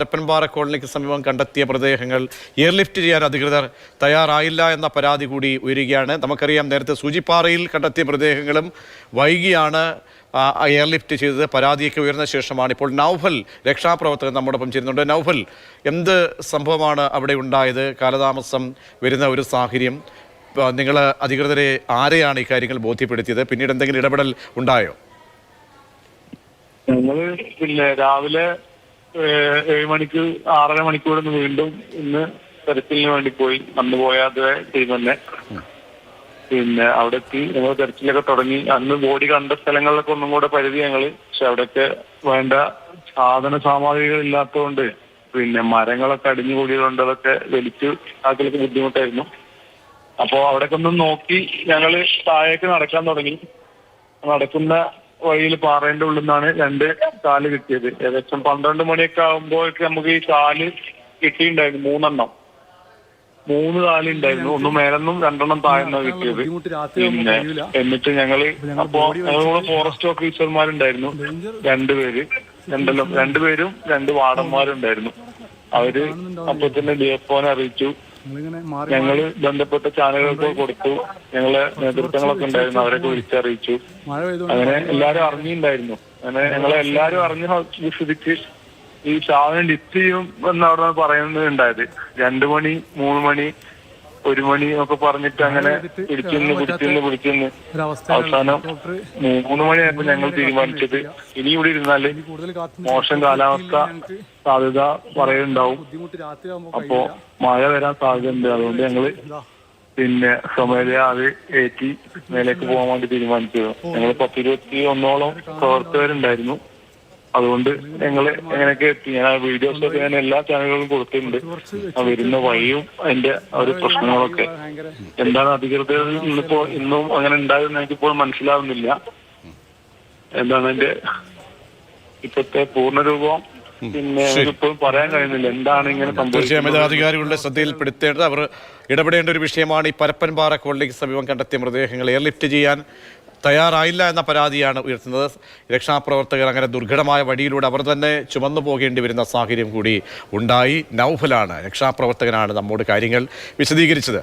പരപ്പൻപാറ കോളനിക്ക് സമീപം കണ്ടെത്തിയ മൃതദേഹങ്ങൾ എയർലിഫ്റ്റ് ചെയ്യാൻ അധികൃതർ തയ്യാറായില്ല എന്ന പരാതി കൂടി ഉയരുകയാണ്. നമുക്കറിയാം, നേരത്തെ സൂചിപ്പാറയിൽ കണ്ടെത്തിയ മൃതദേഹങ്ങളും വൈകിയാണ് എയർലിഫ്റ്റ് ചെയ്തത്. പരാതിയൊക്കെ ഉയർന്ന ശേഷമാണ് ഇപ്പോൾ നൗഫൽ രക്ഷാപ്രവർത്തകൻ നമ്മോടൊപ്പം ചേരുന്നുണ്ട്. നൗഫൽ, എന്ത് സംഭവമാണ് അവിടെ ഉണ്ടായത്? കാലതാമസം വരുന്ന ഒരു സാഹചര്യം, നിങ്ങൾ അധികൃതരെ ആരെയാണ് ഇക്കാര്യങ്ങൾ ബോധ്യപ്പെടുത്തിയത്? പിന്നീട് എന്തെങ്കിലും ഇടപെടൽ ഉണ്ടായോ? ഞങ്ങള് രാവിലെ 7 മണിക്ക് 6:30 മണിക്കൂർ വീണ്ടും ഇന്ന് തെരച്ചിലിന് വേണ്ടി പോയി. അന്ന് പോയാതെ ടീം തന്നെ അവിടെ എത്തി. ഞങ്ങൾ തെരച്ചിലൊക്കെ തുടങ്ങി. അന്ന് ബോഡി കണ്ട സ്ഥലങ്ങളിലൊക്കെ ഒന്നും കൂടെ പരിധി ഞങ്ങള്, പക്ഷെ അവിടെയൊക്കെ വേണ്ട സാധന സാമഗ്രികൾ ഇല്ലാത്തതുകൊണ്ട് മരങ്ങളൊക്കെ അടിഞ്ഞു കൂടിയതുകൊണ്ട് അതൊക്കെ വലിച്ചു ആക്കലൊക്കെ ബുദ്ധിമുട്ടായിരുന്നു. അപ്പോ അവിടെയൊക്കെ ഒന്ന് നോക്കി ഞങ്ങള് താഴേക്ക് നടക്കാൻ തുടങ്ങി. നടക്കുന്ന വഴിയിൽ പാറേന്റെ ഉള്ളിൽ നിന്നാണ് 2 കാല് കിട്ടിയത്. ഏകദേശം 12 മണിയൊക്കെ ആകുമ്പോഴേക്ക് നമുക്ക് ഈ കാല് കിട്ടിയിട്ടുണ്ടായിരുന്നു. 3 എണ്ണം, 3 കാലുണ്ടായിരുന്നു. ഒന്ന് മേലെന്നും 2 എണ്ണം താഴ്ന്ന കിട്ടിയത്. എന്നിട്ട് ഞങ്ങള് ഞങ്ങളുടെ ഫോറസ്റ്റ് ഓഫീസർമാരുണ്ടായിരുന്നു 2 പേര്, 2 പേരും 2 വാർഡന്മാരുണ്ടായിരുന്നു. അവര് അപ്പൊ തന്നെ ഡിഎഫ്ഒനെ അറിയിച്ചു. ഞങ്ങള് ബന്ധപ്പെട്ട ചാനലുകൾക്ക് കൊടുത്തു. ഞങ്ങളെ നേതൃത്വങ്ങളൊക്കെ ഉണ്ടായിരുന്നു, അവരൊക്കെ വിളിച്ചറിയിച്ചു. അങ്ങനെ എല്ലാരും അറിഞ്ഞിട്ടുണ്ടായിരുന്നു. അങ്ങനെ ഞങ്ങളെ എല്ലാരും അറിഞ്ഞ സ്ഥിതിക്ക് ഈ സാധനം ലിസ്റ്റ് ചെയ്യും എന്ന് അവിടെ പറയുന്നുണ്ടായത്. 2 മണി, 3 മണി, 1 മണി ഒക്കെ പറഞ്ഞിട്ട് അങ്ങനെ പിടിച്ചിന്ന് അവസാനം 3 മണിയായപ്പോ ഞങ്ങൾ തീരുമാനിച്ചത് ഇനി ഇവിടെ ഇരുന്നാല് മോശം കാലാവസ്ഥ സാധ്യത പറയുന്നുണ്ടാവും, അപ്പോ മഴ വരാൻ സാധ്യതയുണ്ട്. അതുകൊണ്ട് ഞങ്ങള് സ്വമേധയാ അത് ഏറ്റി മേലേക്ക് പോകാൻ വേണ്ടി തീരുമാനിച്ചത്. ഞങ്ങൾ 10-21ഓളം പ്രവർത്തകരുണ്ടായിരുന്നു. അതുകൊണ്ട് ഞങ്ങള് എങ്ങനെയൊക്കെ എത്തി. ഞാൻ ആ വീഡിയോസൊക്കെ ഞാൻ എല്ലാ ചാനലുകളും കൊടുത്തിട്ടുണ്ട്. വരുന്ന വഴിയും അതിന്റെ ഒരു പ്രശ്നങ്ങളൊക്കെ എന്താണ് അധികൃതരിൽ നിന്നിപ്പോ ഇന്നും അങ്ങനെ ഉണ്ടായതെന്ന് എനിക്കിപ്പോൾ മനസ്സിലാവുന്നില്ല. എന്താണ് അതിന്റെ ഇപ്പോഴത്തെ പൂർണ്ണരൂപം എനിക്കിപ്പോൾ പറയാൻ കഴിയുന്നില്ല. എന്താണ് ഇങ്ങനെ സംഭവിച്ചത്? അധികാരികളുടെ ശ്രദ്ധയിൽപ്പെടുത്തേണ്ടത്, അവർ ഇടപെടേണ്ട ഒരു വിഷയമാണ്. ഈ പരപ്പൻപാറ കോളനിക്ക് സമീപം കണ്ടെത്തിയ മൃതദേഹങ്ങൾ എയർലിഫ്റ്റ് ചെയ്യാൻ തയ്യാറായില്ല എന്ന പരാതിയാണ് ഉയർത്തുന്നത്. രക്ഷാപ്രവർത്തകർ അങ്ങനെ ദുർഘടമായ വഴിയിലൂടെ അവർ തന്നെ ചുമന്നു പോകേണ്ടി വരുന്ന സാഹചര്യം കൂടി ഉണ്ടായി. നൗഫലാണ്, രക്ഷാപ്രവർത്തകനാണ് നമ്മോട് കാര്യങ്ങൾ വിശദീകരിച്ചത്.